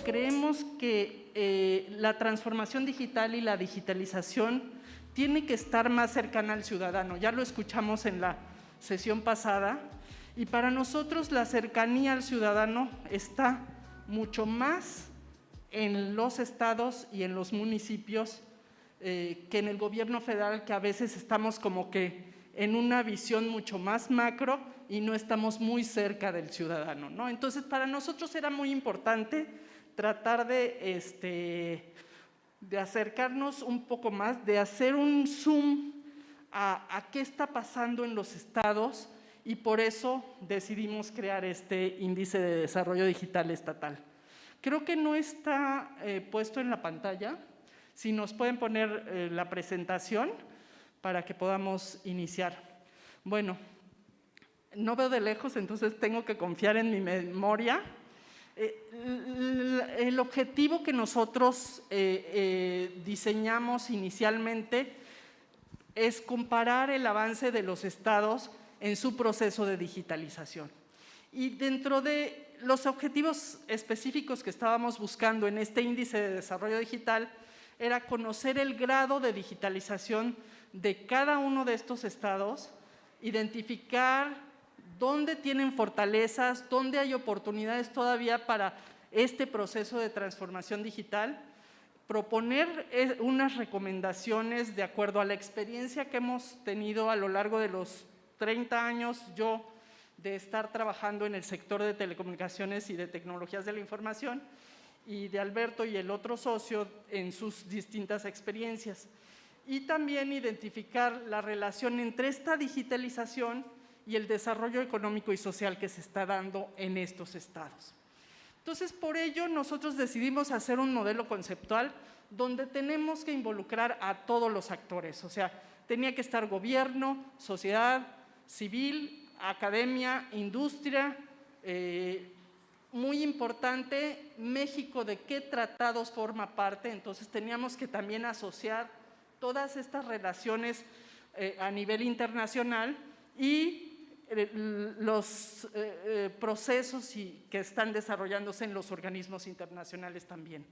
creemos que la transformación digital y la digitalización tiene que estar más cercana al ciudadano. Ya lo escuchamos en la sesión pasada, y para nosotros la cercanía al ciudadano está mucho más en los estados y en los municipios que en el gobierno federal, que a veces estamos como que en una visión mucho más macro y no estamos muy cerca del ciudadano, ¿no? Entonces, para nosotros era muy importante tratar de acercarnos un poco más, de hacer un zoom a qué está pasando en los estados, y por eso decidimos crear este índice de desarrollo digital estatal. Creo que no está puesto en la pantalla. Si nos pueden poner la presentación para que podamos iniciar. Bueno, no veo de lejos, entonces tengo que confiar en mi memoria. El objetivo que nosotros diseñamos inicialmente es comparar el avance de los estados en su proceso de digitalización. Y dentro de los objetivos específicos que estábamos buscando en este índice de desarrollo digital era conocer el grado de digitalización de cada uno de estos estados, identificar dónde tienen fortalezas, dónde hay oportunidades todavía para este proceso de transformación digital, proponer unas recomendaciones de acuerdo a la experiencia que hemos tenido a lo largo de los 30 años yo de estar trabajando en el sector de telecomunicaciones y de tecnologías de la información, y de Alberto y el otro socio en sus distintas experiencias. Y también identificar la relación entre esta digitalización y el desarrollo económico y social que se está dando en estos estados. Entonces, por ello, nosotros decidimos hacer un modelo conceptual donde tenemos que involucrar a todos los actores, o sea, tenía que estar gobierno, sociedad civil, academia, industria. Muy importante, México, ¿de qué tratados forma parte? Entonces teníamos que también asociar todas estas relaciones a nivel internacional y los procesos que están desarrollándose en los organismos internacionales también.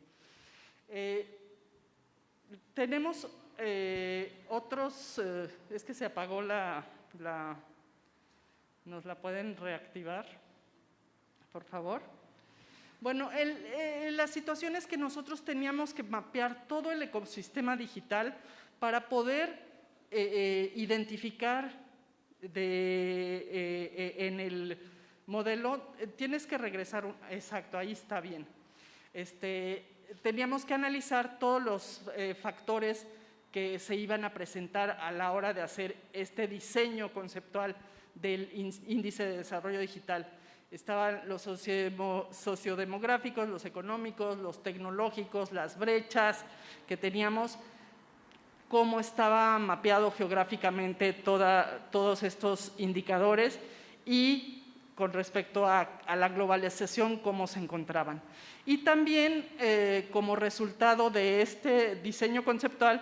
Tenemos otros, es que se apagó ¿nos la pueden reactivar, por favor? Bueno, la situación es que nosotros teníamos que mapear todo el ecosistema digital para poder identificar en el modelo, tienes que regresar, exacto, ahí está bien. Teníamos que analizar todos los factores que se iban a presentar a la hora de hacer este diseño conceptual del índice de desarrollo digital. Estaban los sociodemográficos, los económicos, los tecnológicos, las brechas que teníamos, cómo estaba mapeado geográficamente todos estos indicadores y con respecto a la globalización, cómo se encontraban. Y también, como resultado de este diseño conceptual,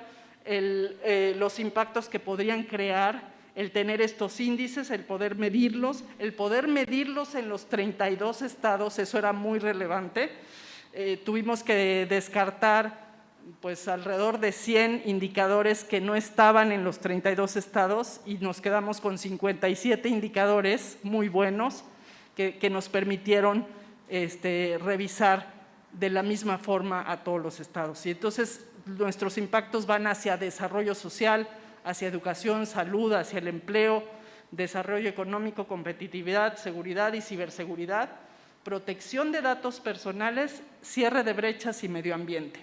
los impactos que podrían crear el tener estos índices, el poder medirlos en los 32 estados, eso era muy relevante. Tuvimos que descartar pues alrededor de 100 indicadores que no estaban en los 32 estados y nos quedamos con 57 indicadores muy buenos que nos permitieron revisar de la misma forma a todos los estados. Y entonces nuestros impactos van hacia desarrollo social, hacia educación, salud, hacia el empleo, desarrollo económico, competitividad, seguridad y ciberseguridad, protección de datos personales, cierre de brechas y medio ambiente.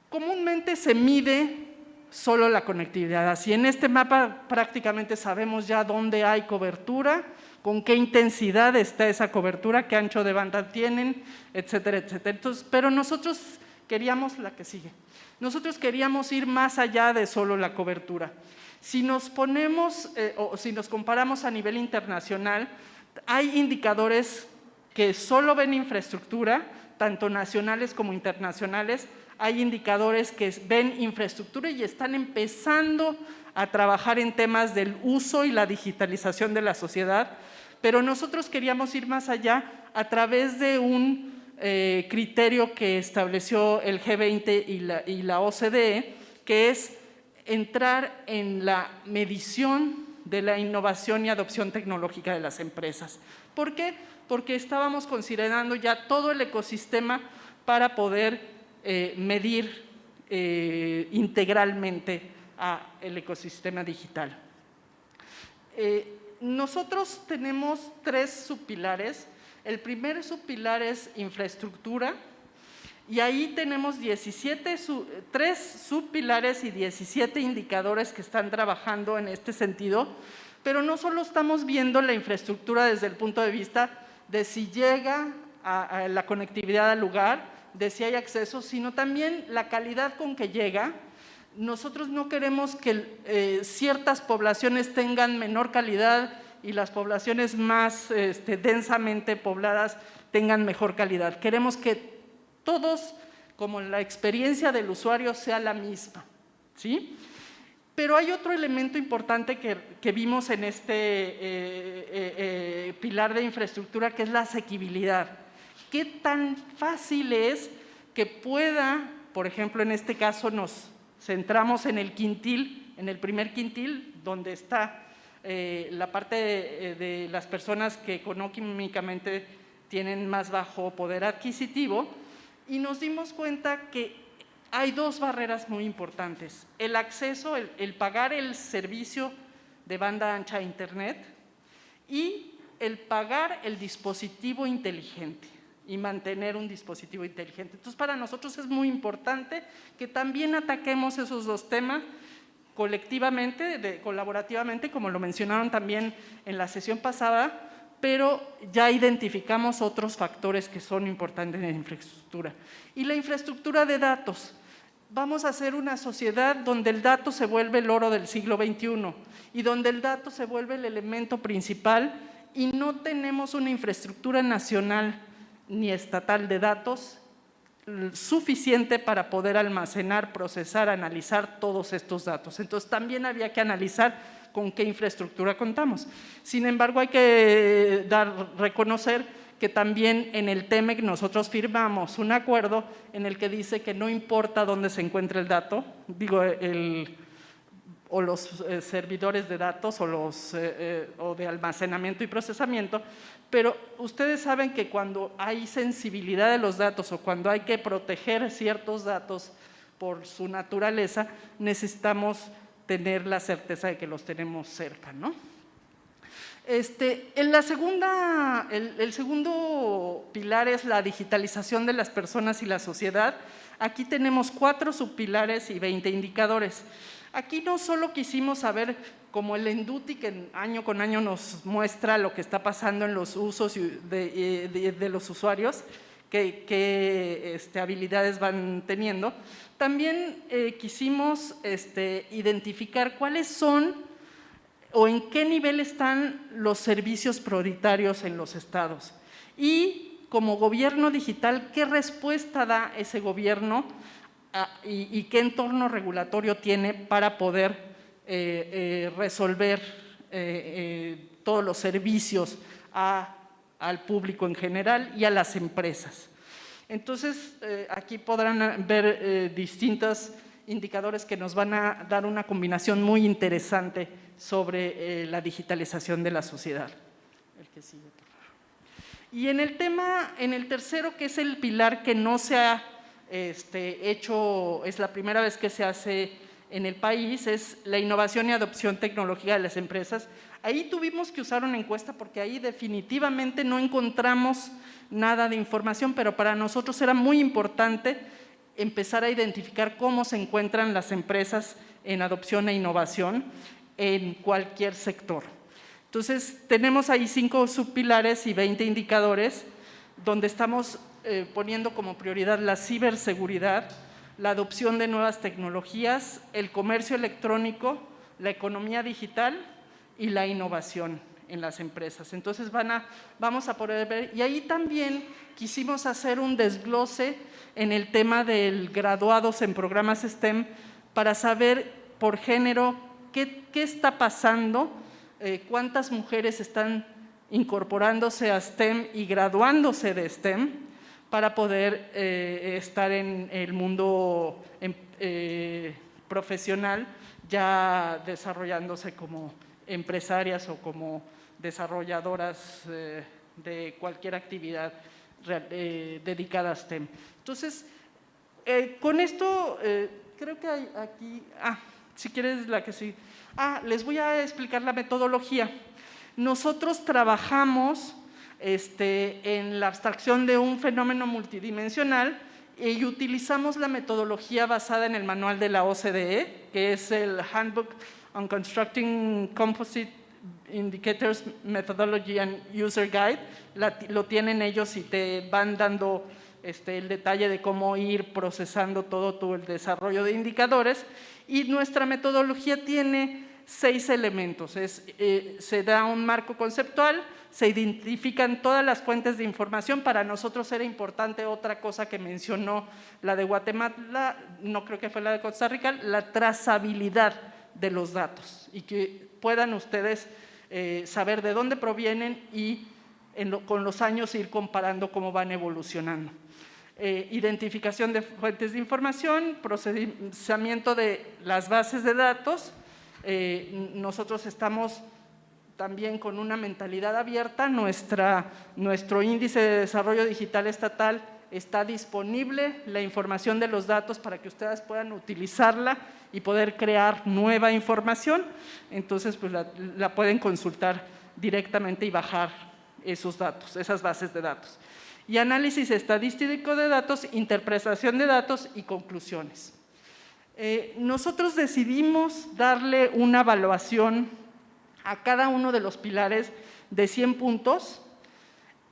Comúnmente se mide solo la conectividad, así en este mapa prácticamente sabemos ya dónde hay cobertura, con qué intensidad está esa cobertura, qué ancho de banda tienen, etcétera, etcétera. Entonces, pero nosotros queríamos, la que sigue, nosotros queríamos ir más allá de solo la cobertura. Si nos ponemos o si nos comparamos a nivel internacional, hay indicadores que solo ven infraestructura, tanto nacionales como internacionales. Hay indicadores que ven infraestructura y están empezando a trabajar en temas del uso y la digitalización de la sociedad, pero nosotros queríamos ir más allá a través de un criterio que estableció el G20 y la OCDE, que es entrar en la medición de la innovación y adopción tecnológica de las empresas. ¿Por qué? Porque estábamos considerando ya todo el ecosistema para poder medir integralmente el ecosistema digital. Nosotros tenemos 3 subpilares. El primer subpilar es infraestructura, y ahí tenemos 3 subpilares y 17 indicadores que están trabajando en este sentido, pero no solo estamos viendo la infraestructura desde el punto de vista de si llega a la conectividad al lugar, de si hay acceso, sino también la calidad con que llega. Nosotros no queremos que ciertas poblaciones tengan menor calidad y las poblaciones más densamente pobladas tengan mejor calidad. Queremos que todos, como la experiencia del usuario, sea la misma, ¿sí? Pero hay otro elemento importante que vimos en este pilar de infraestructura, que es la asequibilidad. ¿Qué tan fácil es que pueda, por ejemplo, en este caso nos centramos en el quintil, en el primer quintil, donde está la parte de las personas que económicamente tienen más bajo poder adquisitivo, y nos dimos cuenta que hay 2 barreras muy importantes: el acceso, el pagar el servicio de banda ancha a Internet, y el pagar el dispositivo inteligente y mantener un dispositivo inteligente. Entonces, para nosotros es muy importante que también ataquemos esos 2 temas colectivamente, colaborativamente, como lo mencionaron también en la sesión pasada, pero ya identificamos otros factores que son importantes en la infraestructura. Y la infraestructura de datos. Vamos a hacer una sociedad donde el dato se vuelve el oro del siglo XXI y donde el dato se vuelve el elemento principal, y no tenemos una infraestructura nacional ni estatal de datos suficiente para poder almacenar, procesar, analizar todos estos datos. Entonces, también había que analizar con qué infraestructura contamos. Sin embargo, hay que reconocer que también en el TEMEC nosotros firmamos un acuerdo en el que dice que no importa dónde se encuentre el dato, o los servidores de datos o de almacenamiento y procesamiento, pero ustedes saben que cuando hay sensibilidad de los datos o cuando hay que proteger ciertos datos por su naturaleza, necesitamos tener la certeza de que los tenemos cerca, ¿no? El segundo pilar es la digitalización de las personas y la sociedad. Aquí tenemos 4 subpilares y 20 indicadores. Aquí no solo quisimos saber, como el Enduti, que año con año nos muestra lo que está pasando en los usos de los usuarios, qué habilidades van teniendo. También quisimos identificar cuáles son o en qué nivel están los servicios prioritarios en los estados. Y como gobierno digital, ¿qué respuesta da ese gobierno y qué entorno regulatorio tiene para poder resolver todos los servicios al público en general y a las empresas? Entonces, aquí podrán ver distintos indicadores que nos van a dar una combinación muy interesante sobre la digitalización de la sociedad. El que sigue, por favor. Y en el tercero, que es el pilar que no se ha hecho, es la primera vez que se hace en el país, es la innovación y adopción tecnológica de las empresas. Ahí tuvimos que usar una encuesta porque ahí definitivamente no encontramos nada de información, pero para nosotros era muy importante empezar a identificar cómo se encuentran las empresas en adopción e innovación en cualquier sector. Entonces, tenemos ahí 5 subpilares y 20 indicadores donde estamos poniendo como prioridad la ciberseguridad, la adopción de nuevas tecnologías, el comercio electrónico, la economía digital y la innovación en las empresas. Entonces, vamos a poder ver, y ahí también quisimos hacer un desglose en el tema del graduados en programas STEM para saber por género qué está pasando, cuántas mujeres están incorporándose a STEM y graduándose de STEM para poder estar en el mundo profesional, ya desarrollándose como empresarias o como desarrolladoras de cualquier actividad dedicada a STEM. Entonces, con esto, creo que hay aquí… si quieres la que sí. Les voy a explicar la metodología. Nosotros trabajamos en la abstracción de un fenómeno multidimensional y utilizamos la metodología basada en el manual de la OCDE, que es el Handbook on Constructing Composite Indicators Methodology and User Guide. Lo tienen ellos y te van dando el detalle de cómo ir procesando todo el desarrollo de indicadores. Y nuestra metodología tiene 6 elementos. Se da un marco conceptual, se identifican todas las fuentes de información. Para nosotros era importante otra cosa que mencionó la de Guatemala, no creo que fue la de Costa Rica, la trazabilidad de los datos y que puedan ustedes saber de dónde provienen y con los años ir comparando cómo van evolucionando. Identificación de fuentes de información, procesamiento de las bases de datos. Nosotros estamos también con una mentalidad abierta. Nuestro índice de desarrollo digital estatal está disponible, la información de los datos para que ustedes puedan utilizarla y poder crear nueva información. Entonces, pues la pueden consultar directamente y bajar esos datos, esas bases de datos. Y análisis estadístico de datos, interpretación de datos y conclusiones. Nosotros decidimos darle una evaluación a cada uno de los pilares de 100 puntos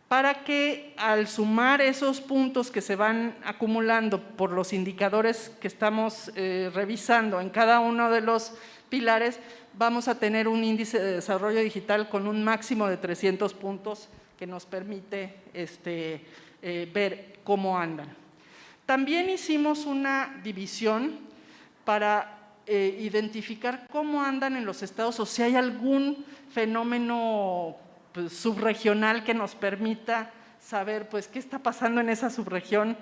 para que al sumar esos puntos que se van acumulando por los indicadores que estamos revisando en cada uno de los pilares, vamos a tener un índice de desarrollo digital con un máximo de 300 puntos que nos permite ver cómo andan. También hicimos una división para identificar cómo andan en los estados o si hay algún fenómeno subregional que nos permita saber qué está pasando en esa subregión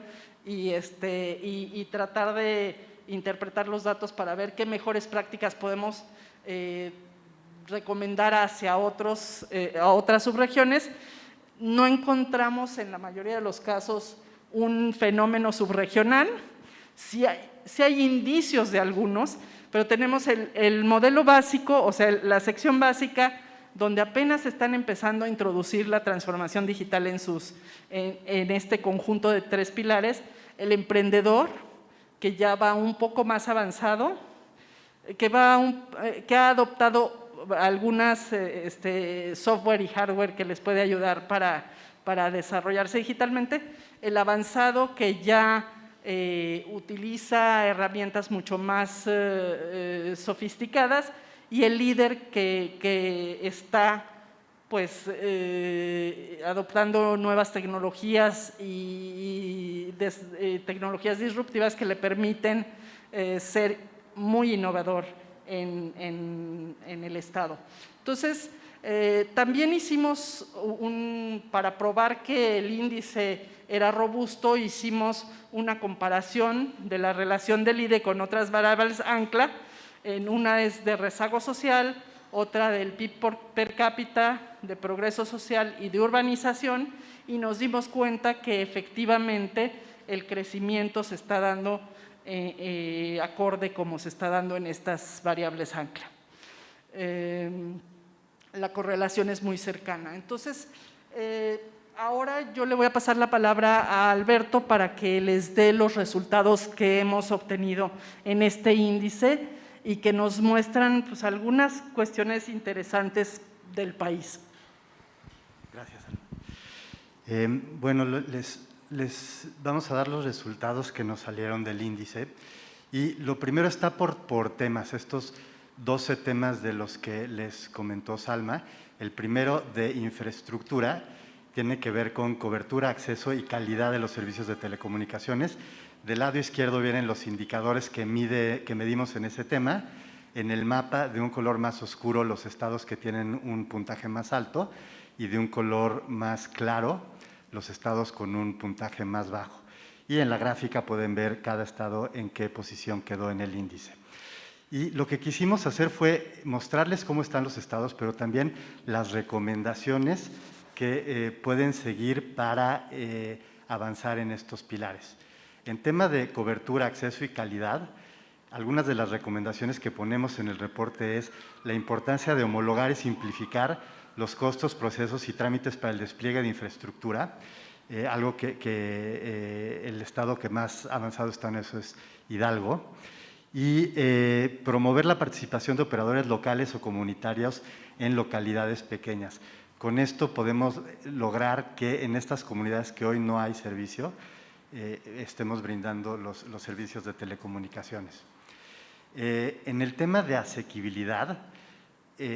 y tratar de interpretar los datos para ver qué mejores prácticas podemos recomendar hacia a otras subregiones. No encontramos en la mayoría de los casos un fenómeno subregional. Sí hay indicios de algunos, pero tenemos el modelo básico, o sea, la sección básica, donde apenas están empezando a introducir la transformación digital en este conjunto de 3 pilares. El emprendedor, que ya va un poco más avanzado, que ha adoptado algunas software y hardware que les puede ayudar para desarrollarse digitalmente. El avanzado, que ya utiliza herramientas mucho más sofisticadas, y el líder que está adoptando nuevas tecnologías y tecnologías disruptivas que le permiten ser muy innovador en el Estado. Entonces, también hicimos para probar que el índice era robusto, hicimos una comparación de la relación del IDE con otras variables ancla. Una es de rezago social, otra del PIB per cápita, de progreso social y de urbanización, y nos dimos cuenta que efectivamente el crecimiento se está dando acorde como se está dando en estas variables ancla. La correlación es muy cercana. Entonces, ahora yo le voy a pasar la palabra a Alberto para que les dé los resultados que hemos obtenido en este índice y que nos muestran algunas cuestiones interesantes del país. Gracias, Ana. Bueno, les vamos a dar los resultados que nos salieron del índice. Y lo primero está por temas, estos 12 temas de los que les comentó Salma. El primero, de infraestructura, tiene que ver con cobertura, acceso y calidad de los servicios de telecomunicaciones. Del lado izquierdo vienen los indicadores que medimos en ese tema. en el mapa de un color más oscuro los estados que tienen un puntaje más alto y de un color más claro los estados con un puntaje más bajo. Y en la gráfica pueden ver cada estado en qué posición quedó en el índice. Y lo que quisimos hacer fue mostrarles cómo están los estados, pero también las recomendaciones que pueden seguir para avanzar en estos pilares. En tema de cobertura, acceso y calidad, algunas de las recomendaciones que ponemos en el reporte es la importancia de homologar y simplificar los costos, procesos y trámites para el despliegue de infraestructura. Algo que el estado que más avanzado está en eso es Hidalgo. Y promover la participación de operadores locales o comunitarios en localidades pequeñas. Con esto podemos lograr que en estas comunidades que hoy no hay servicio, estemos brindando los servicios de telecomunicaciones. En el tema de asequibilidad,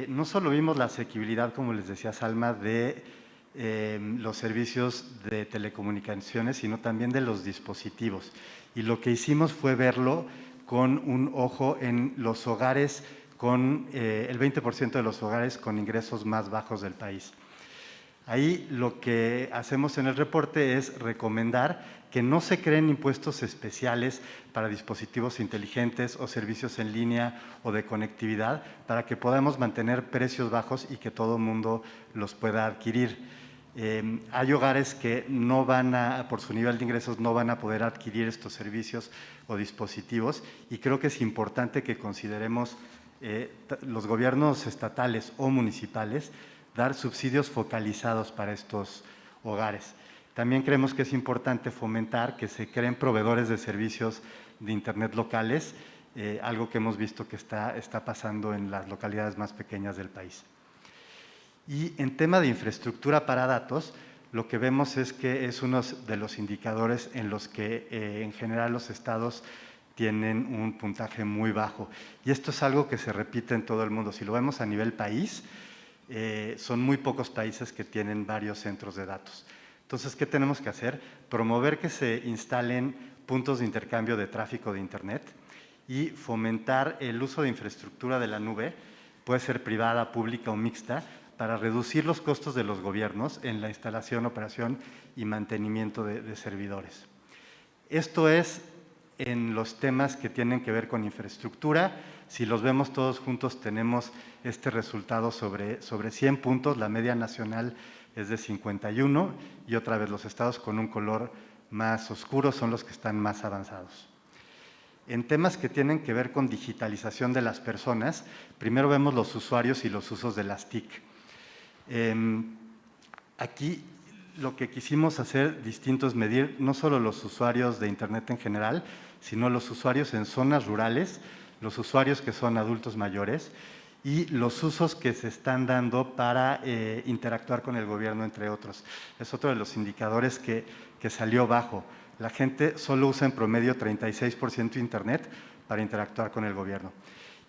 no solo vimos la asequibilidad, como les decía Salma, de los servicios de telecomunicaciones, sino también de los dispositivos. Y lo que hicimos fue verlo con un ojo en los hogares, con el 20% de los hogares con ingresos más bajos del país. Ahí lo que hacemos en el reporte es recomendar que no se creen impuestos especiales para dispositivos inteligentes o servicios en línea o de conectividad para que podamos mantener precios bajos y que todo el mundo los pueda adquirir. Hay hogares que no van por su nivel de ingresos, no van a poder adquirir estos servicios o dispositivos y creo que es importante que consideremos los gobiernos estatales o municipales dar subsidios focalizados para estos hogares. También creemos que es importante fomentar que se creen proveedores de servicios de Internet locales, algo que hemos visto que está pasando en las localidades más pequeñas del país. Y en tema de infraestructura para datos, lo que vemos es que es uno de los indicadores en los que en general los estados tienen un puntaje muy bajo. Y esto es algo que se repite en todo el mundo. Si lo vemos a nivel país, son muy pocos países que tienen varios centros de datos. Entonces, ¿qué tenemos que hacer? Promover que se instalen puntos de intercambio de tráfico de Internet y fomentar el uso de infraestructura de la nube, puede ser privada, pública o mixta, para reducir los costos de los gobiernos en la instalación, operación y mantenimiento de servidores. Esto es en los temas que tienen que ver con infraestructura. Si los vemos todos juntos, tenemos este resultado sobre 100 puntos. La media nacional es de 51 y otra vez los estados con un color más oscuro son los que están más avanzados. En temas que tienen que ver con digitalización de las personas, primero vemos los usuarios y los usos de las TIC. Aquí lo que quisimos hacer distinto es medir no solo los usuarios de Internet en general, sino los usuarios en zonas rurales, los usuarios que son adultos mayores y los usos que se están dando para interactuar con el gobierno, entre otros. Es otro de los indicadores que salió bajo. La gente solo usa en promedio 36% Internet para interactuar con el gobierno.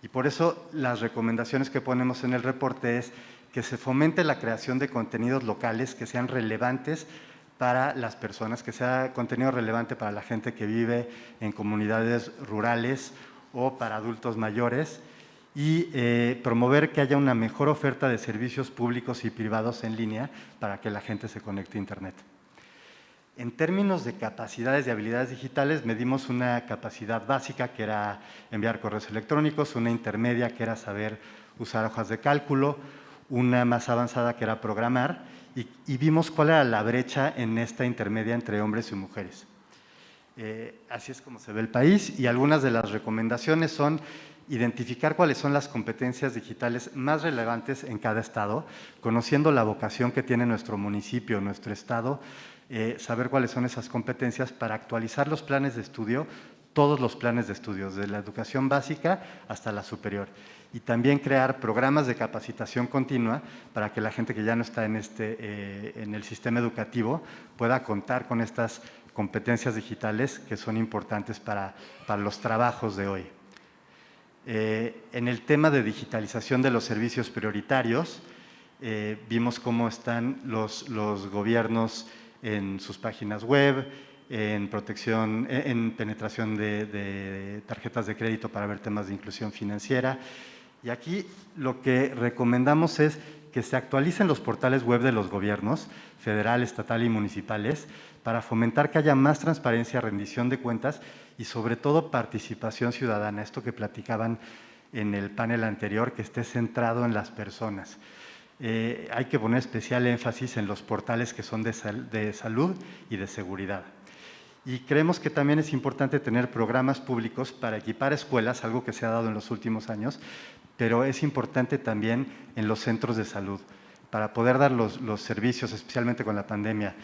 Y por eso las recomendaciones que ponemos en el reporte es que se fomente la creación de contenidos locales que sean relevantes para las personas, que sea contenido relevante para la gente que vive en comunidades rurales o para adultos mayores y promover que haya una mejor oferta de servicios públicos y privados en línea para que la gente se conecte a Internet. En términos de capacidades y habilidades digitales, medimos una capacidad básica, que era enviar correos electrónicos, una intermedia, que era saber usar hojas de cálculo, una más avanzada, que era programar, y vimos cuál era la brecha en esta intermedia entre hombres y mujeres. Así es como se ve el país, y algunas de las recomendaciones son identificar cuáles son las competencias digitales más relevantes en cada estado, conociendo la vocación que tiene nuestro municipio, nuestro estado, saber cuáles son esas competencias para actualizar los planes de estudio, todos los planes de estudios, desde la educación básica hasta la superior. Y también crear programas de capacitación continua para que la gente que ya no está en el sistema educativo pueda contar con estas competencias digitales que son importantes para los trabajos de hoy. En el tema de digitalización de los servicios prioritarios, vimos cómo están los gobiernos en sus páginas web, en protección, en penetración de tarjetas de crédito para ver temas de inclusión financiera. Y aquí lo que recomendamos es que se actualicen los portales web de los gobiernos federal, estatal y municipales para fomentar que haya más transparencia, rendición de cuentas y sobre todo participación ciudadana, esto que platicaban en el panel anterior, que esté centrado en las personas. Hay que poner especial énfasis en los portales que son de salud y de seguridad. Y creemos que también es importante tener programas públicos para equipar escuelas, algo que se ha dado en los últimos años, pero es importante también en los centros de salud, para poder dar los servicios, especialmente con la pandemia,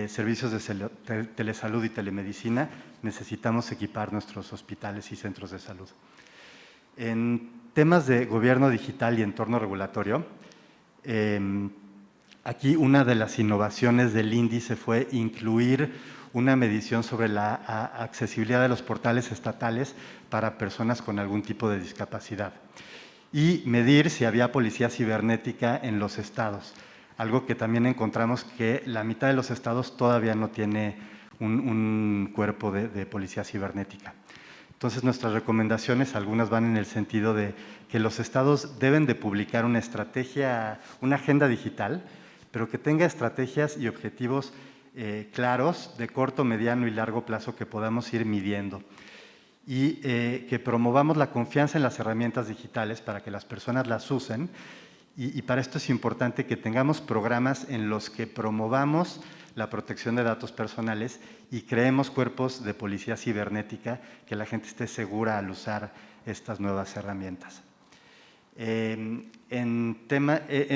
servicios de telesalud y telemedicina, necesitamos equipar nuestros hospitales y centros de salud. En temas de gobierno digital y entorno regulatorio, aquí una de las innovaciones del índice fue incluir una medición sobre la accesibilidad de los portales estatales para personas con algún tipo de discapacidad y medir si había policía cibernética en los estados, algo que también encontramos que la mitad de los estados todavía no tiene un cuerpo de policía cibernética. Entonces, nuestras recomendaciones, algunas van en el sentido de que los estados deben de publicar una estrategia, una agenda digital, pero que tenga estrategias y objetivos claros de corto, mediano y largo plazo que podamos ir midiendo y que promovamos la confianza en las herramientas digitales para que las personas las usen y para esto es importante que tengamos programas en los que promovamos la protección de datos personales y creemos cuerpos de policía cibernética, que la gente esté segura al usar estas nuevas herramientas.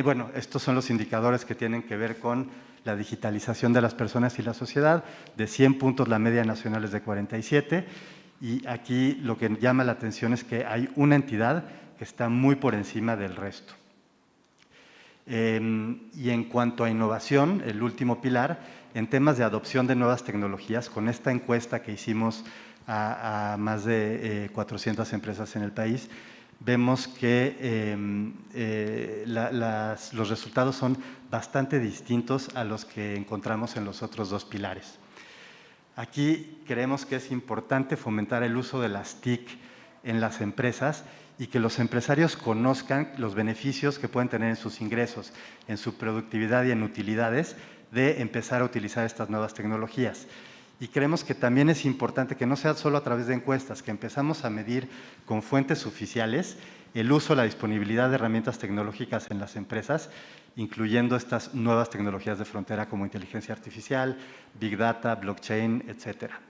Bueno, estos son los indicadores que tienen que ver con la digitalización de las personas y la sociedad. De 100 puntos, la media nacional es de 47. Y aquí lo que llama la atención es que hay una entidad que está muy por encima del resto. Y en cuanto a innovación, el último pilar, en temas de adopción de nuevas tecnologías, con esta encuesta que hicimos a más de 400 empresas en el país, vemos que los resultados son bastante distintos a los que encontramos en los otros dos pilares. Aquí creemos que es importante fomentar el uso de las TIC en las empresas y que los empresarios conozcan los beneficios que pueden tener en sus ingresos, en su productividad y en utilidades de empezar a utilizar estas nuevas tecnologías. Y creemos que también es importante que no sea solo a través de encuestas, que empezamos a medir con fuentes oficiales el uso, la disponibilidad de herramientas tecnológicas en las empresas, incluyendo estas nuevas tecnologías de frontera como inteligencia artificial, Big Data, blockchain, etcétera.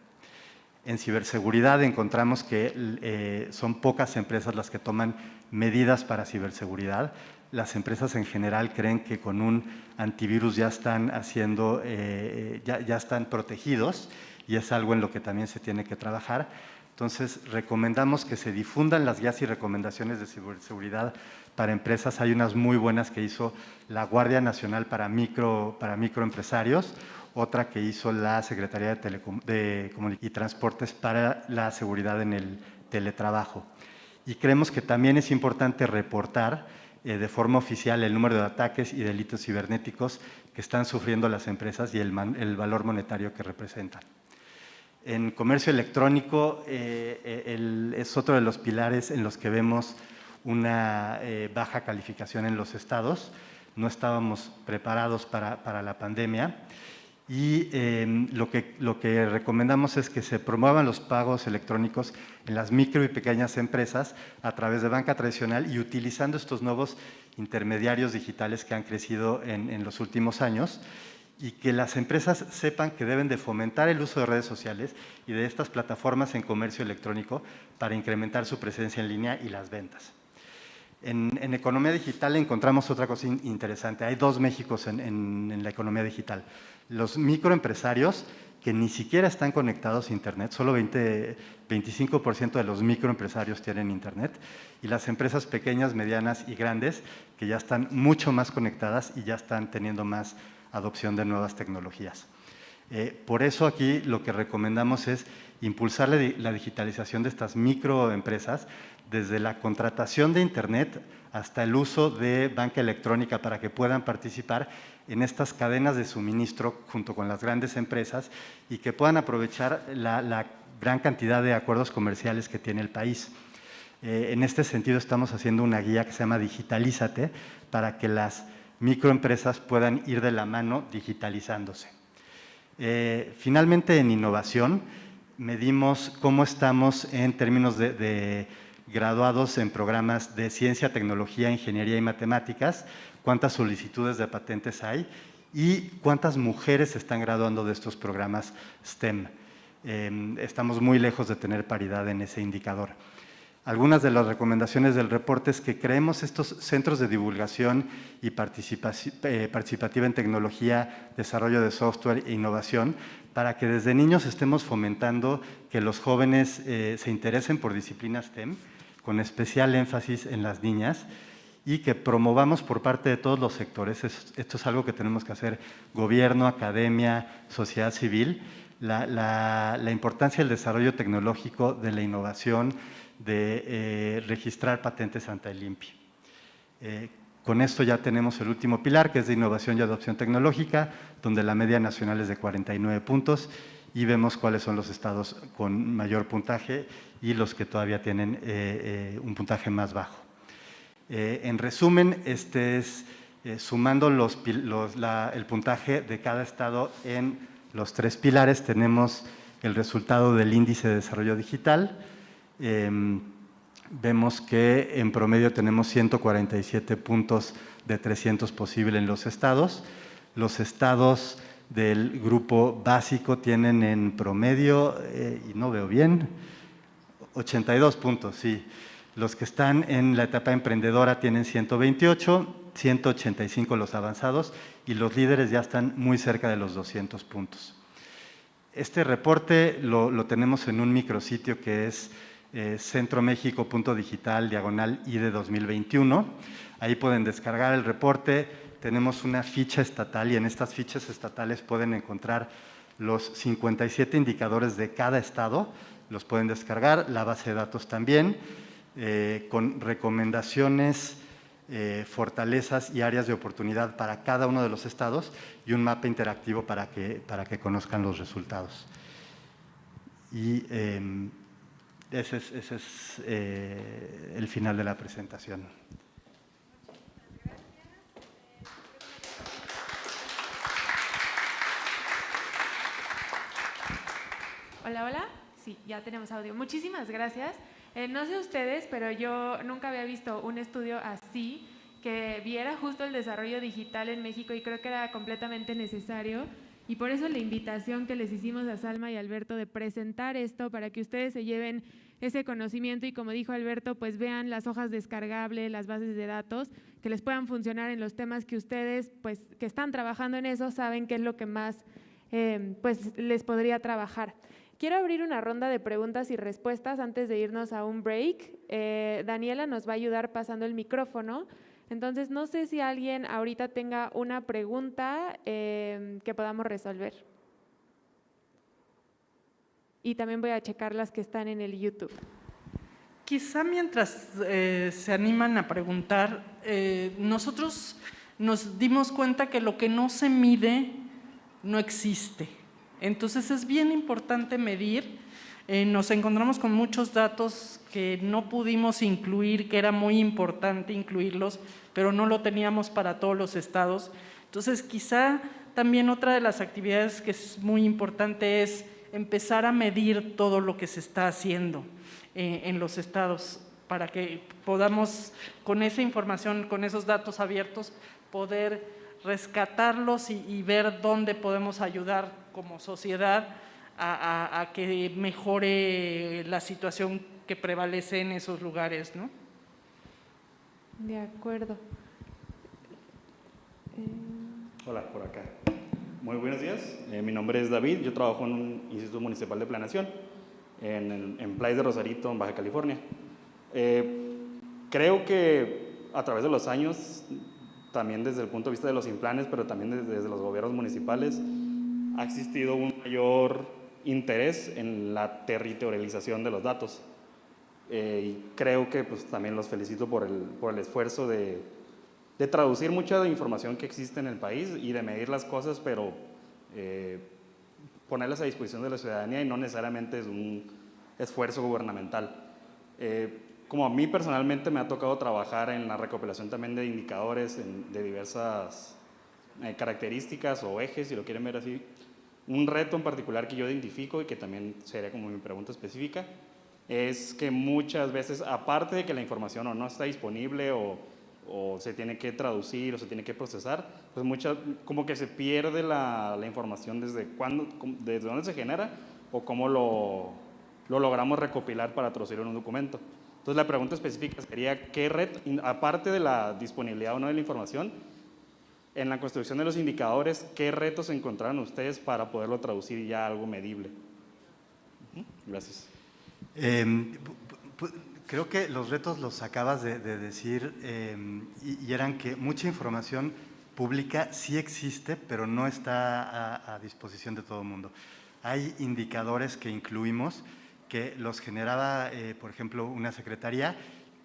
En ciberseguridad encontramos que son pocas empresas las que toman medidas para ciberseguridad. Las empresas en general creen que con un antivirus ya están ya están protegidos y es algo en lo que también se tiene que trabajar. Entonces, recomendamos que se difundan las guías y recomendaciones de ciberseguridad para empresas. Hay unas muy buenas que hizo la Guardia Nacional para microempresarios, otra que hizo la Secretaría de Comunicaciones y Transportes para la seguridad en el teletrabajo. Y creemos que también es importante reportar de forma oficial el número de ataques y delitos cibernéticos que están sufriendo las empresas y el valor monetario que representan. En comercio electrónico es otro de los pilares en los que vemos una baja calificación en los estados. No estábamos preparados para la pandemia y lo que recomendamos es que se promuevan los pagos electrónicos en las micro y pequeñas empresas a través de banca tradicional y utilizando estos nuevos intermediarios digitales que han crecido en los últimos años y que las empresas sepan que deben de fomentar el uso de redes sociales y de estas plataformas en comercio electrónico para incrementar su presencia en línea y las ventas. En economía digital encontramos otra cosa interesante. Hay dos Méxicos en la economía digital. Los microempresarios que ni siquiera están conectados a Internet, solo 25% de los microempresarios tienen Internet, y las empresas pequeñas, medianas y grandes que ya están mucho más conectadas y ya están teniendo más adopción de nuevas tecnologías. Por eso aquí lo que recomendamos es impulsar la digitalización de estas microempresas, desde la contratación de Internet hasta el uso de banca electrónica para que puedan participar en estas cadenas de suministro junto con las grandes empresas y que puedan aprovechar la gran cantidad de acuerdos comerciales que tiene el país. En este sentido estamos haciendo una guía que se llama Digitalízate para que las microempresas puedan ir de la mano digitalizándose. Finalmente, en innovación, medimos cómo estamos en términos de graduados en programas de ciencia, tecnología, ingeniería y matemáticas, cuántas solicitudes de patentes hay y cuántas mujeres se están graduando de estos programas STEM. Estamos muy lejos de tener paridad en ese indicador. Algunas de las recomendaciones del reporte es que creemos estos centros de divulgación y participativa en tecnología, desarrollo de software e innovación, para que desde niños estemos fomentando que los jóvenes se interesen por disciplinas STEM, con especial énfasis en las niñas, y que promovamos por parte de todos los sectores, esto es algo que tenemos que hacer, gobierno, academia, sociedad civil, la importancia del desarrollo tecnológico, de la innovación, de registrar patentes ante el INPI. Con esto ya tenemos el último pilar, que es de innovación y adopción tecnológica, donde la media nacional es de 49 puntos y vemos cuáles son los estados con mayor puntaje y los que todavía tienen un puntaje más bajo. En resumen, este es sumando el puntaje de cada estado en los 3 pilares, tenemos el resultado del índice de desarrollo digital. Vemos que en promedio tenemos 147 puntos de 300 posible en los estados. Los estados del grupo básico tienen en promedio, y no veo bien, 82 puntos, sí. Los que están en la etapa emprendedora tienen 128, 185 los avanzados y los líderes ya están muy cerca de los 200 puntos. Este reporte lo tenemos en un micrositio que es centromexico.digital/ID 2021. Ahí pueden descargar el reporte. Tenemos una ficha estatal y en estas fichas estatales pueden encontrar los 57 indicadores de cada estado. Los pueden descargar, la base de datos también, con recomendaciones, fortalezas y áreas de oportunidad para cada uno de los estados y un mapa interactivo para que conozcan los resultados. Y ese es el final de la presentación. Hola, hola. Sí, ya tenemos audio. Muchísimas gracias. No sé ustedes, pero yo nunca había visto un estudio así que viera justo el desarrollo digital en México y creo que era completamente necesario. Y por eso la invitación que les hicimos a Salma y Alberto de presentar esto para que ustedes se lleven ese conocimiento y, como dijo Alberto, pues vean las hojas descargables, las bases de datos que les puedan funcionar en los temas que ustedes, pues, que están trabajando en eso, saben qué es lo que más pues les podría trabajar. Quiero abrir una ronda de preguntas y respuestas antes de irnos a un break. Daniela nos va a ayudar pasando el micrófono. Entonces, no sé si alguien ahorita tenga una pregunta que podamos resolver. Y también voy a checar las que están en el YouTube. Quizá mientras se animan a preguntar, nosotros nos dimos cuenta que lo que no se mide no existe. Entonces es bien importante medir. Nos encontramos con muchos datos que no pudimos incluir, que era muy importante incluirlos, pero no lo teníamos para todos los estados. Entonces quizá también otra de las actividades que es muy importante es empezar a medir todo lo que se está haciendo en los estados para que podamos, con esa información, con esos datos abiertos, poder rescatarlos y ver dónde podemos ayudar como sociedad a que mejore la situación que prevalece en esos lugares, ¿no? De acuerdo. Hola, por acá. Muy buenos días. Mi nombre es David. Yo trabajo en un Instituto Municipal de Planeación en Playas de Rosarito, en Baja California. Creo que a través de los años, también desde el punto de vista de los implanes, pero también desde los gobiernos municipales, ha existido un mayor interés en la territorialización de los datos. Y creo que pues, también los felicito por el esfuerzo de traducir mucha de información que existe en el país y de medir las cosas, pero ponerlas a disposición de la ciudadanía y no necesariamente es un esfuerzo gubernamental. Como a mí personalmente me ha tocado trabajar en la recopilación también de indicadores de diversas características o ejes, si lo quieren ver así, un reto en particular que yo identifico y que también sería como mi pregunta específica, es que muchas veces, aparte de que la información o no está disponible o se tiene que traducir o se tiene que procesar, pues como que se pierde la información desde dónde se genera o cómo lo logramos recopilar para traducirlo en un documento. Entonces la pregunta específica sería, ¿qué reto, aparte de la disponibilidad o no de la información, en la construcción de los indicadores, qué retos encontraron ustedes para poderlo traducir ya a algo medible? Gracias. Creo que los retos los acabas de decir y eran que mucha información pública sí existe, pero no está a disposición de todo el mundo. Hay indicadores que incluimos que los generaba, por ejemplo, una secretaría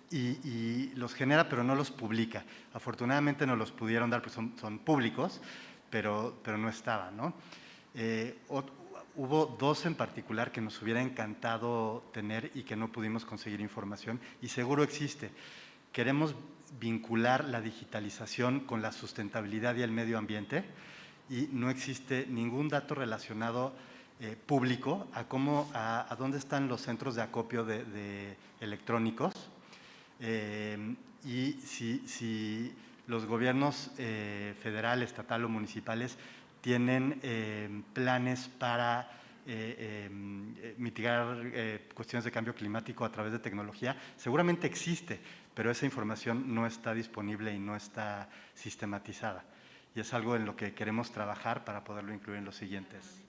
y los genera, pero no los publica. Afortunadamente nos los pudieron dar, pues son públicos, pero no estaban, ¿no? Hubo dos en particular que nos hubiera encantado tener y que no pudimos conseguir información, y seguro existe. Queremos vincular la digitalización con la sustentabilidad y el medio ambiente, y no existe ningún dato relacionado público a dónde están los centros de acopio de electrónicos, y si los gobiernos federal, estatal o municipales tienen planes para mitigar cuestiones de cambio climático a través de tecnología. Seguramente existe, pero esa información no está disponible y no está sistematizada. Y es algo en lo que queremos trabajar para poderlo incluir en los siguientes.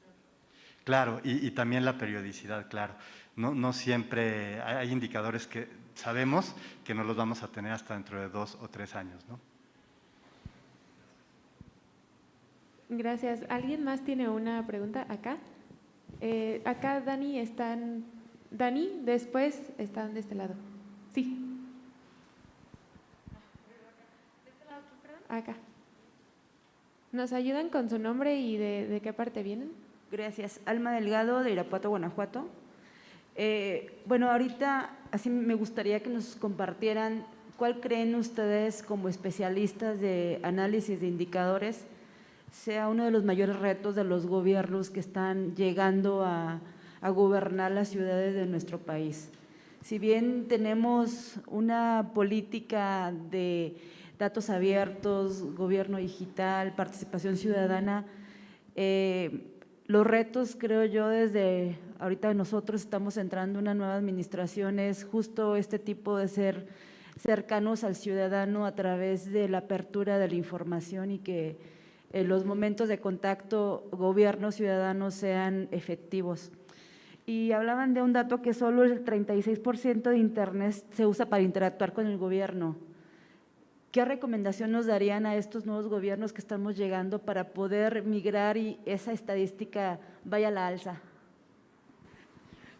Claro, y también la periodicidad, claro. No siempre hay indicadores que sabemos que no los vamos a tener hasta dentro de 2 o 3 años, ¿no? Gracias. ¿Alguien más tiene una pregunta acá? Acá Dani Dani, después están de este lado. Sí. Acá. ¿Nos ayudan con su nombre y de qué parte vienen? Gracias. Alma Delgado, de Irapuato, Guanajuato. Bueno, ahorita así me gustaría que nos compartieran cuál creen ustedes como especialistas de análisis de indicadores sea uno de los mayores retos de los gobiernos que están llegando a gobernar las ciudades de nuestro país. Si bien tenemos una política de datos abiertos, gobierno digital, participación ciudadana, los retos, creo yo, desde ahorita nosotros estamos entrando en una nueva administración, es justo este tipo de ser cercanos al ciudadano a través de la apertura de la información y que los momentos de contacto gobierno-ciudadano sean efectivos. Y hablaban de un dato que solo el 36% de Internet se usa para interactuar con el gobierno. ¿Qué recomendación nos darían a estos nuevos gobiernos que estamos llegando para poder migrar y esa estadística vaya a la alza?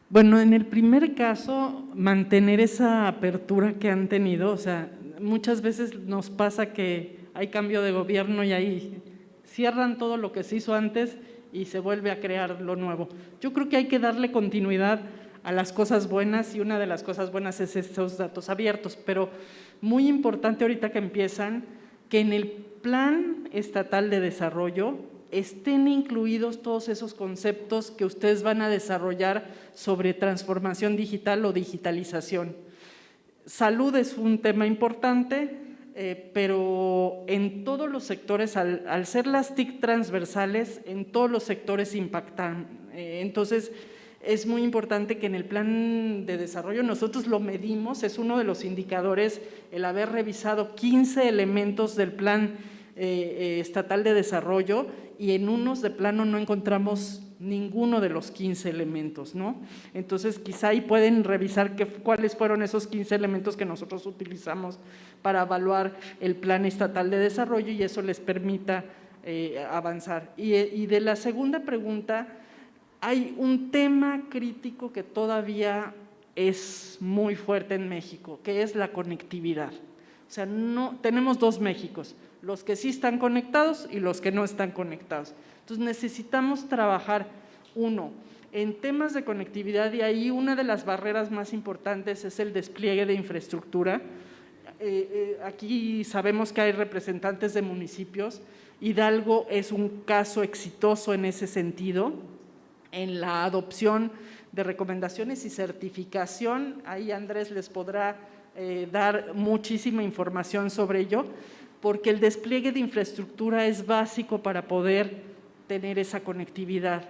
Bueno, en el primer caso, mantener esa apertura que han tenido, o sea, muchas veces nos pasa que hay cambio de gobierno y ahí cierran todo lo que se hizo antes y se vuelve a crear lo nuevo. Yo creo que hay que darle continuidad a las cosas buenas y una de las cosas buenas es estos datos abiertos, pero muy importante ahorita que empiezan, que en el Plan Estatal de Desarrollo estén incluidos todos esos conceptos que ustedes van a desarrollar sobre transformación digital o digitalización. Salud es un tema importante, pero en todos los sectores, al ser las TIC transversales, en todos los sectores impactan. Entonces, es muy importante que en el plan de desarrollo nosotros lo medimos, es uno de los indicadores, el haber revisado 15 elementos del plan estatal de desarrollo y en unos de plano no encontramos ninguno de los 15 elementos, ¿no? Entonces, quizá ahí pueden revisar cuáles fueron esos 15 elementos que nosotros utilizamos para evaluar el Plan Estatal de Desarrollo y eso les permita avanzar. Y de la segunda pregunta, hay un tema crítico que todavía es muy fuerte en México, que es la conectividad. O sea, tenemos dos Méxicos, los que sí están conectados y los que no están conectados. Entonces necesitamos trabajar, uno, en temas de conectividad, y ahí una de las barreras más importantes es el despliegue de infraestructura. Aquí sabemos que hay representantes de municipios. Hidalgo es un caso exitoso en ese sentido, en la adopción de recomendaciones y certificación. Ahí Andrés les podrá dar muchísima información sobre ello, porque el despliegue de infraestructura es básico para poder tener esa conectividad.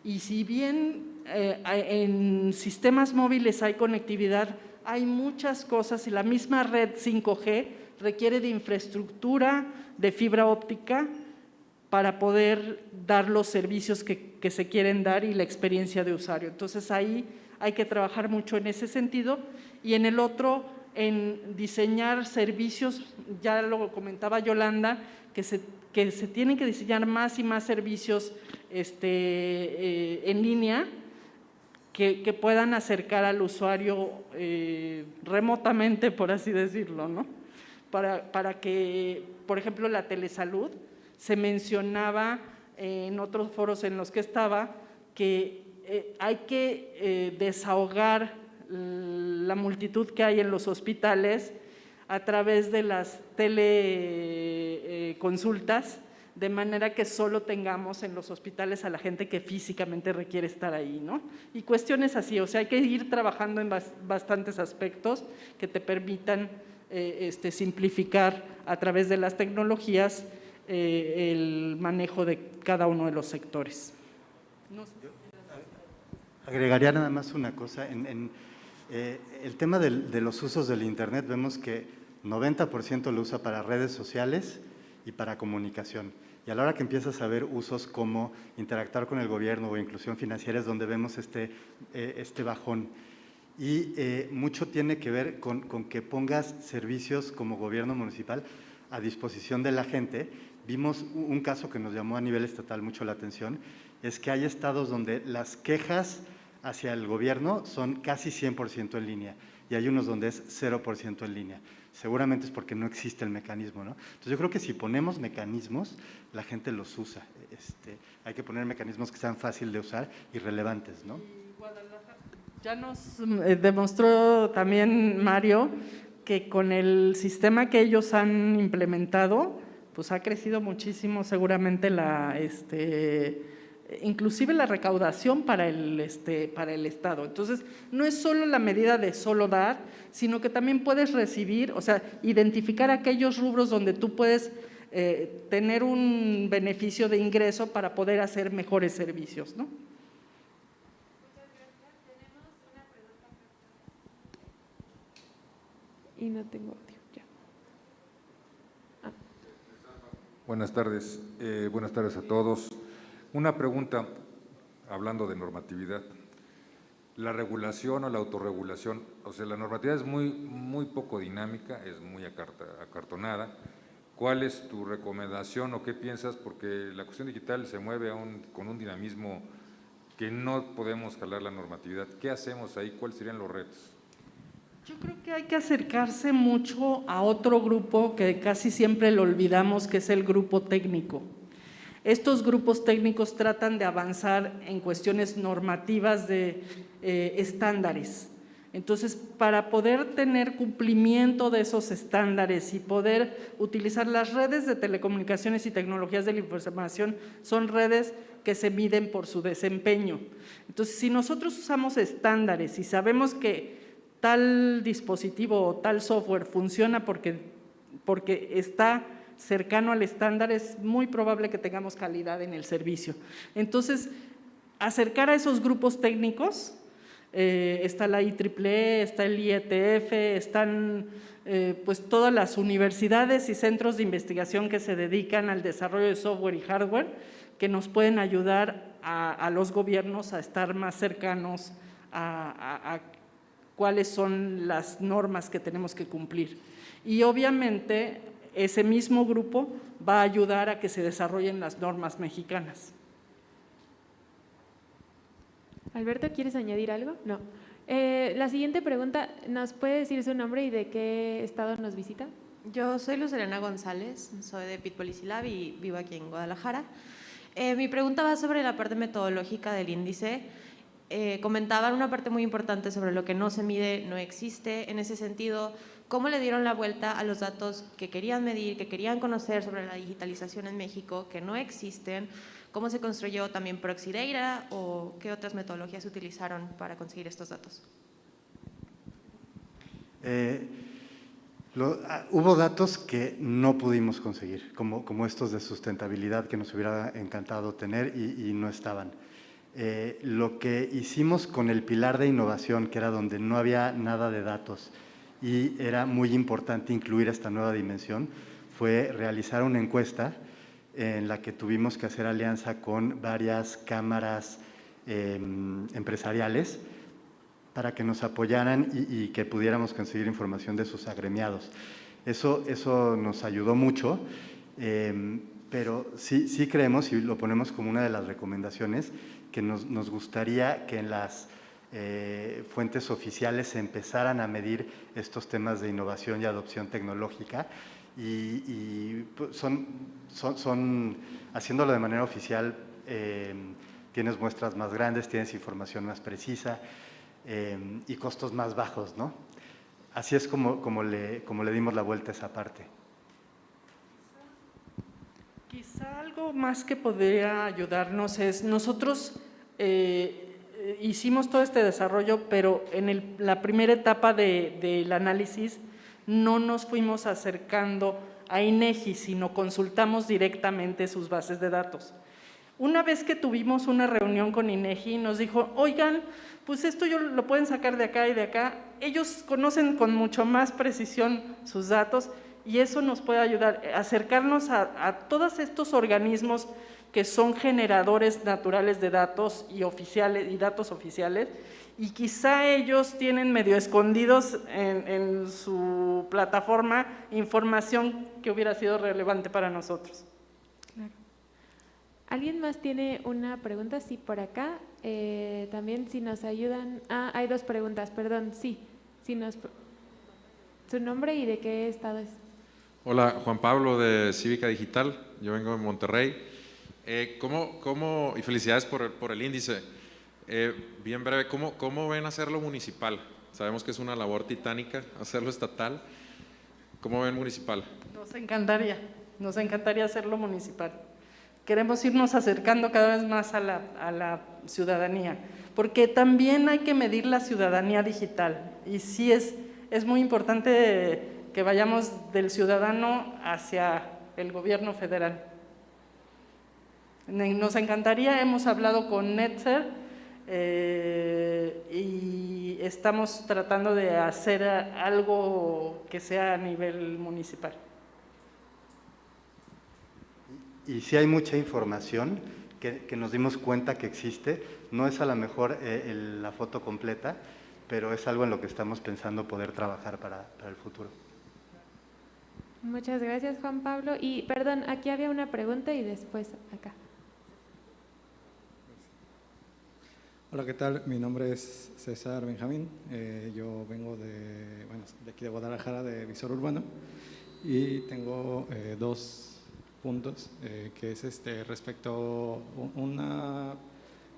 Y si bien en sistemas móviles hay conectividad, hay muchas cosas y la misma red 5G requiere de infraestructura de fibra óptica para poder dar los servicios que se quieren dar y la experiencia de usuario. Entonces ahí hay que trabajar mucho en ese sentido, y en el otro, en diseñar servicios, ya lo comentaba Yolanda, que se tienen que diseñar más y más servicios en línea que puedan acercar al usuario remotamente, por así decirlo, ¿no? Para que, por ejemplo, la telesalud, se mencionaba en otros foros en los que estaba que hay que desahogar la multitud que hay en los hospitales a través de las teleconsultas, de manera que solo tengamos en los hospitales a la gente que físicamente requiere estar ahí, ¿no? Y cuestiones así, o sea, hay que ir trabajando en bastantes aspectos que te permitan simplificar a través de las tecnologías el manejo de cada uno de los sectores. No sé. Agregaría nada más una cosa. El tema de los usos del Internet, vemos que 90% lo usa para redes sociales y para comunicación. Y a la hora que empiezas a ver usos como interactuar con el gobierno o inclusión financiera, es donde vemos este bajón. Y mucho tiene que ver con que pongas servicios como gobierno municipal a disposición de la gente. Vimos un caso que nos llamó a nivel estatal mucho la atención, es que hay estados donde las quejas hacia el gobierno son casi 100% en línea, y hay unos donde es 0% en línea. Seguramente es porque no existe el mecanismo, ¿no? Entonces yo creo que si ponemos mecanismos, la gente los usa. Hay que poner mecanismos que sean fáciles de usar y relevantes, ¿no? Ya nos demostró también Mario que con el sistema que ellos han implementado, pues ha crecido muchísimo seguramente inclusive la recaudación para el Estado. Entonces, no es solo la medida de solo dar, sino que también puedes recibir, o sea, identificar aquellos rubros donde tú puedes tener un beneficio de ingreso para poder hacer mejores servicios, ¿no? Muchas gracias. Tenemos una pregunta. Y no tengo audio, ya. Buenas tardes a todos. Una pregunta, hablando de normatividad. La regulación o la autorregulación, o sea, la normatividad es muy poco dinámica, es muy acartonada. ¿Cuál es tu recomendación o qué piensas? Porque la cuestión digital se mueve con un dinamismo que no podemos jalar la normatividad. ¿Qué hacemos ahí? ¿Cuáles serían los retos? Yo creo que hay que acercarse mucho a otro grupo que casi siempre lo olvidamos, que es el grupo técnico. Estos grupos técnicos tratan de avanzar en cuestiones normativas de estándares. Entonces, para poder tener cumplimiento de esos estándares y poder utilizar las redes de telecomunicaciones y tecnologías de la información, son redes que se miden por su desempeño. Entonces, si nosotros usamos estándares y sabemos que tal dispositivo o tal software funciona porque está cercano al estándar, es muy probable que tengamos calidad en el servicio. Entonces, acercar a esos grupos técnicos, está la IEEE, está el IETF, están pues todas las universidades y centros de investigación que se dedican al desarrollo de software y hardware, que nos pueden ayudar a los gobiernos a estar más cercanos a cuáles son las normas que tenemos que cumplir. Y obviamente ese mismo grupo va a ayudar a que se desarrollen las normas mexicanas. Alberto, ¿quieres añadir algo? No. La siguiente pregunta, ¿nos puede decir su nombre y de qué estado nos visita? Yo soy Luz Elena González, soy de Pit Policy Lab y vivo aquí en Guadalajara. Mi pregunta va sobre la parte metodológica del índice. Comentaban una parte muy importante sobre lo que no se mide, no existe. En ese sentido, ¿cómo le dieron la vuelta a los datos que querían medir, que querían conocer sobre la digitalización en México, que no existen? ¿Cómo se construyó también Proxy Data o qué otras metodologías utilizaron para conseguir estos datos? Hubo datos que no pudimos conseguir, como estos de sustentabilidad que nos hubiera encantado tener y no estaban. Lo que hicimos con el pilar de innovación, que era donde no había nada de datos y era muy importante incluir esta nueva dimensión, fue realizar una encuesta en la que tuvimos que hacer alianza con varias cámaras empresariales para que nos apoyaran y que pudiéramos conseguir información de sus agremiados. Eso nos ayudó mucho, pero sí creemos, y lo ponemos como una de las recomendaciones, que nos gustaría que en las fuentes oficiales se empezaran a medir estos temas de innovación y adopción tecnológica, y haciéndolo de manera oficial, tienes muestras más grandes, tienes información más precisa y costos más bajos, ¿no? Así es como le dimos la vuelta a esa parte. Quizá algo más que podría ayudarnos es, nosotros hicimos todo este desarrollo, pero en la primera etapa del análisis no nos fuimos acercando a INEGI, sino consultamos directamente sus bases de datos. Una vez que tuvimos una reunión con INEGI, nos dijo, oigan, pues esto lo pueden sacar de acá y de acá. Ellos conocen con mucho más precisión sus datos y eso nos puede ayudar a acercarnos a todos estos organismos que son generadores naturales de datos y datos oficiales, y quizá ellos tienen medio escondidos en su plataforma información que hubiera sido relevante para nosotros. Claro. ¿Alguien más tiene una pregunta? Sí, por acá. También si nos ayudan… hay dos preguntas, perdón, sí. ¿Su nombre y de qué estado es? Hola, Juan Pablo de Cívica Digital, yo vengo de Monterrey. Y felicidades por el índice. Bien breve, ¿cómo ven hacerlo municipal? Sabemos que es una labor titánica hacerlo estatal. ¿Cómo ven municipal? Nos encantaría hacerlo municipal. Queremos irnos acercando cada vez más a la ciudadanía, porque también hay que medir la ciudadanía digital, y sí es muy importante que vayamos del ciudadano hacia el gobierno federal. Nos encantaría, hemos hablado con Netzer y estamos tratando de hacer algo que sea a nivel municipal. Y sí hay mucha información que nos dimos cuenta que existe, no es a lo mejor la foto completa, pero es algo en lo que estamos pensando poder trabajar para el futuro. Muchas gracias, Juan Pablo. Y perdón, aquí había una pregunta y después acá. Hola, ¿qué tal? Mi nombre es César Benjamín. Yo vengo de aquí de Guadalajara, de Visor Urbano, y tengo dos puntos, que es respecto a una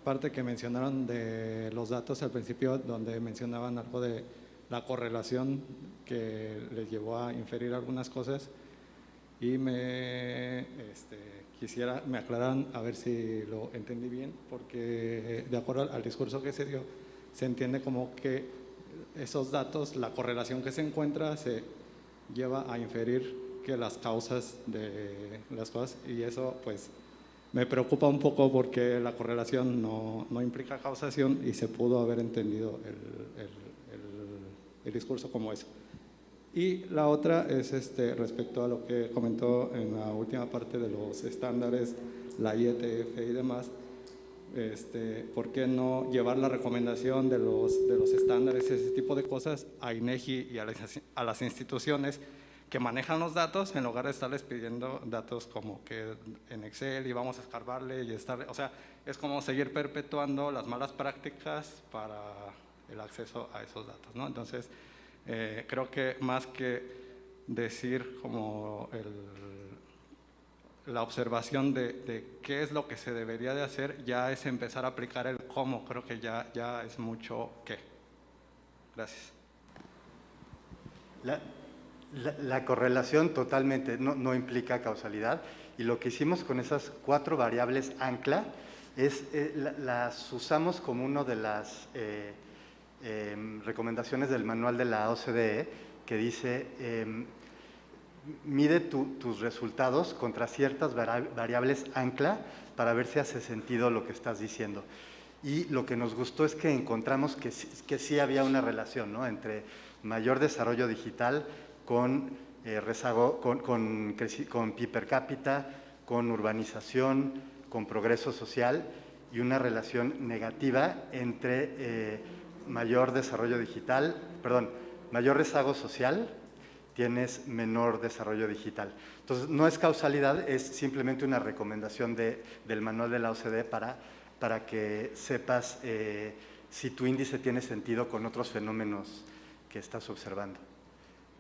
parte que mencionaron de los datos al principio, donde mencionaban algo de la correlación que les llevó a inferir algunas cosas, y quisiera me aclararan a ver si lo entendí bien, porque de acuerdo al discurso que se dio, se entiende como que esos datos, la correlación que se encuentra, se lleva a inferir que las causas de las cosas, y eso pues me preocupa un poco porque la correlación no implica causación y se pudo haber entendido el discurso como eso. Y la otra es respecto a lo que comentó en la última parte de los estándares, la IETF y demás, ¿por qué no llevar la recomendación de los estándares, ese tipo de cosas, a INEGI y a las instituciones que manejan los datos, en lugar de estarles pidiendo datos como que en Excel y vamos a escarbarle y estar, o sea, es como seguir perpetuando las malas prácticas para el acceso a esos datos, ¿no? Entonces, creo que más que decir como la observación de qué es lo que se debería de hacer, ya es empezar a aplicar el cómo. Creo que ya es mucho qué. Gracias. La correlación totalmente no implica causalidad, y lo que hicimos con esas 4 variables ancla es las usamos como una de las recomendaciones del manual de la OCDE, que dice mide tus resultados contra ciertas variables ancla para ver si hace sentido lo que estás diciendo. Y lo que nos gustó es que encontramos que sí había una relación, ¿no?, entre mayor desarrollo digital con rezago, con PIB per cápita, con urbanización, con progreso social, y una relación negativa entre mayor desarrollo digital, mayor rezago social, tienes menor desarrollo digital. Entonces, no es causalidad, es simplemente una recomendación del manual de la OCDE para que sepas si tu índice tiene sentido con otros fenómenos que estás observando.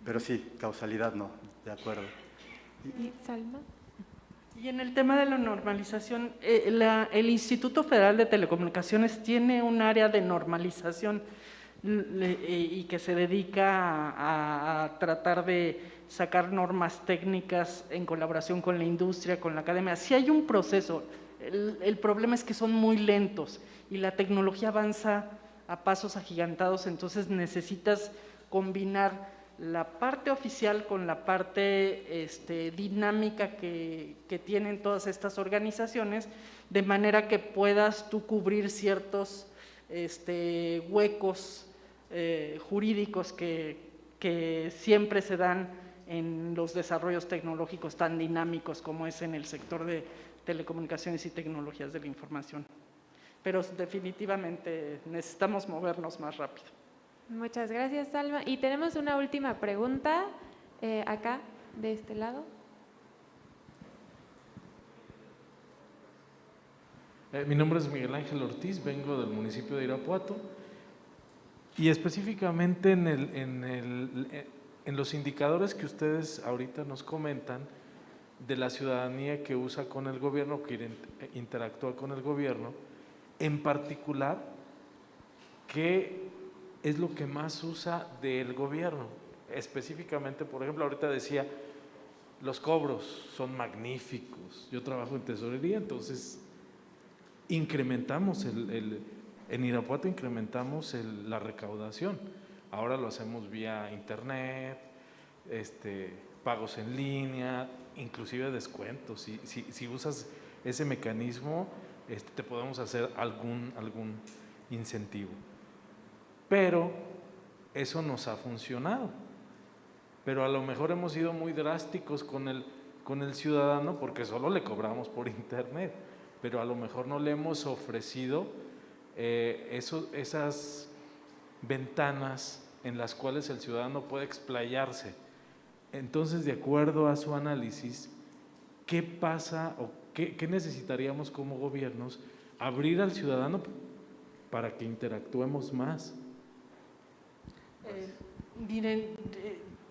Pero sí, causalidad no, de acuerdo. ¿Y Salma? Y en el tema de la normalización, el Instituto Federal de Telecomunicaciones tiene un área de normalización y que se dedica a tratar de sacar normas técnicas en colaboración con la industria, con la academia. Sí hay un proceso, el problema es que son muy lentos y la tecnología avanza a pasos agigantados, entonces necesitas combinar la parte oficial con la parte dinámica que tienen todas estas organizaciones, de manera que puedas tú cubrir ciertos huecos jurídicos que siempre se dan en los desarrollos tecnológicos tan dinámicos como es en el sector de telecomunicaciones y tecnologías de la información. Pero definitivamente necesitamos movernos más rápido. Muchas gracias, Salma. Y tenemos una última pregunta acá, de este lado. Mi nombre es Miguel Ángel Ortiz, vengo del municipio de Irapuato, y específicamente en los indicadores que ustedes ahorita nos comentan de la ciudadanía que usa con el gobierno, que interactúa con el gobierno, en particular, ¿qué es lo que más usa del gobierno? Específicamente, por ejemplo, ahorita decía, los cobros son magníficos. Yo trabajo en tesorería, entonces incrementamos en Irapuato incrementamos la recaudación. Ahora lo hacemos vía internet, pagos en línea, inclusive descuentos. Si usas ese mecanismo, te podemos hacer algún incentivo. Pero eso nos ha funcionado. Pero a lo mejor hemos sido muy drásticos con el ciudadano porque solo le cobramos por internet, pero a lo mejor no le hemos ofrecido esas ventanas en las cuales el ciudadano puede explayarse. Entonces, de acuerdo a su análisis, ¿qué pasa o qué necesitaríamos como gobiernos abrir al ciudadano para que interactuemos más? Miren,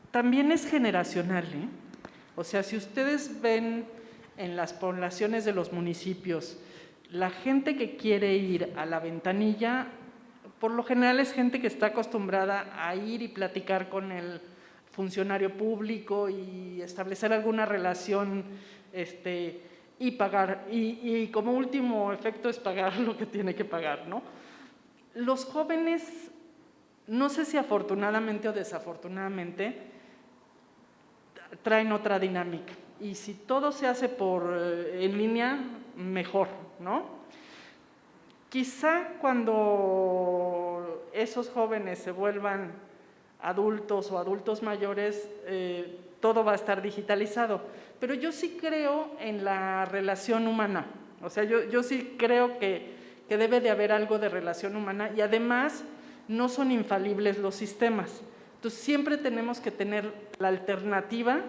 también es generacional, ¿eh? O sea, si ustedes ven en las poblaciones de los municipios, la gente que quiere ir a la ventanilla, por lo general es gente que está acostumbrada a ir y platicar con el funcionario público y establecer alguna relación y pagar. Y como último efecto es pagar lo que tiene que pagar, ¿no? Los jóvenes, no sé si afortunadamente o desafortunadamente, traen otra dinámica. Y si todo se hace en línea, mejor, ¿no? Quizá cuando esos jóvenes se vuelvan adultos o adultos mayores, todo va a estar digitalizado. Pero yo sí creo en la relación humana. O sea, yo sí creo que debe de haber algo de relación humana, y además no son infalibles los sistemas. Entonces, siempre tenemos que tener la alternativa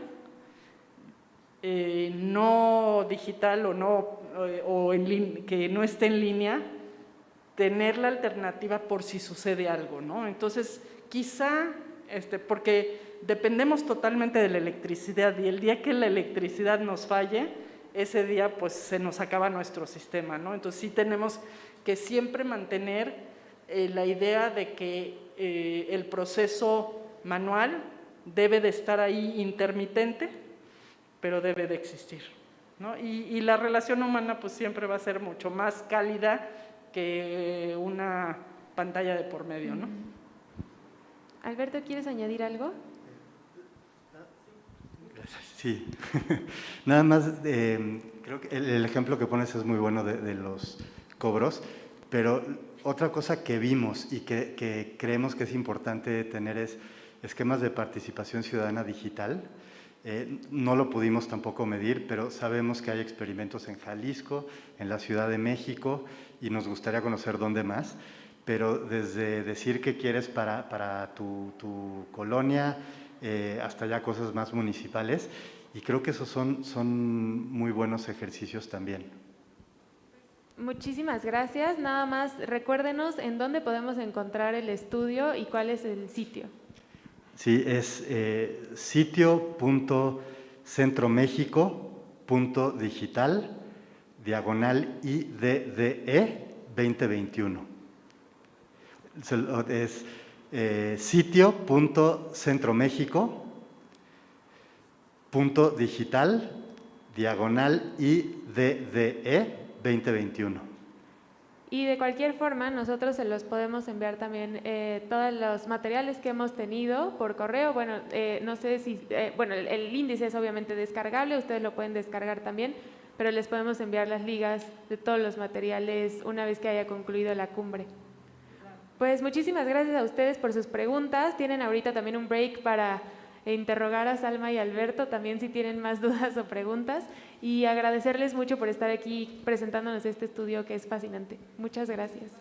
no digital que no esté en línea, tener la alternativa por si sucede algo, ¿no? Entonces, quizá, porque dependemos totalmente de la electricidad y el día que la electricidad nos falle, ese día pues se nos acaba nuestro sistema, ¿no? Entonces, sí tenemos que siempre mantener la idea de que el proceso manual debe de estar ahí intermitente, pero debe de existir, ¿no? Y la relación humana pues siempre va a ser mucho más cálida que una pantalla de por medio, ¿no? Alberto, ¿quieres añadir algo? Sí, nada más, creo que el ejemplo que pones es muy bueno de los cobros, pero otra cosa que vimos y que creemos que es importante tener es esquemas de participación ciudadana digital. No lo pudimos tampoco medir, pero sabemos que hay experimentos en Jalisco, en la Ciudad de México, y nos gustaría conocer dónde más, pero desde decir qué quieres para tu colonia, hasta ya cosas más municipales, y creo que esos son muy buenos ejercicios también. Muchísimas gracias. Nada más recuérdenos en dónde podemos encontrar el estudio y cuál es el sitio. Sí, es sitio.centromexico.digital/IDDE 2021. Es sitio.centromexico.digital/IDDE 2021. Y de cualquier forma, nosotros se los podemos enviar también todos los materiales que hemos tenido por correo. Bueno, no sé si, el índice es obviamente descargable, ustedes lo pueden descargar también, pero les podemos enviar las ligas de todos los materiales una vez que haya concluido la cumbre. Pues muchísimas gracias a ustedes por sus preguntas. Tienen ahorita también un break para interrogar a Salma y Alberto también si tienen más dudas o preguntas, y agradecerles mucho por estar aquí presentándonos este estudio que es fascinante. Muchas gracias.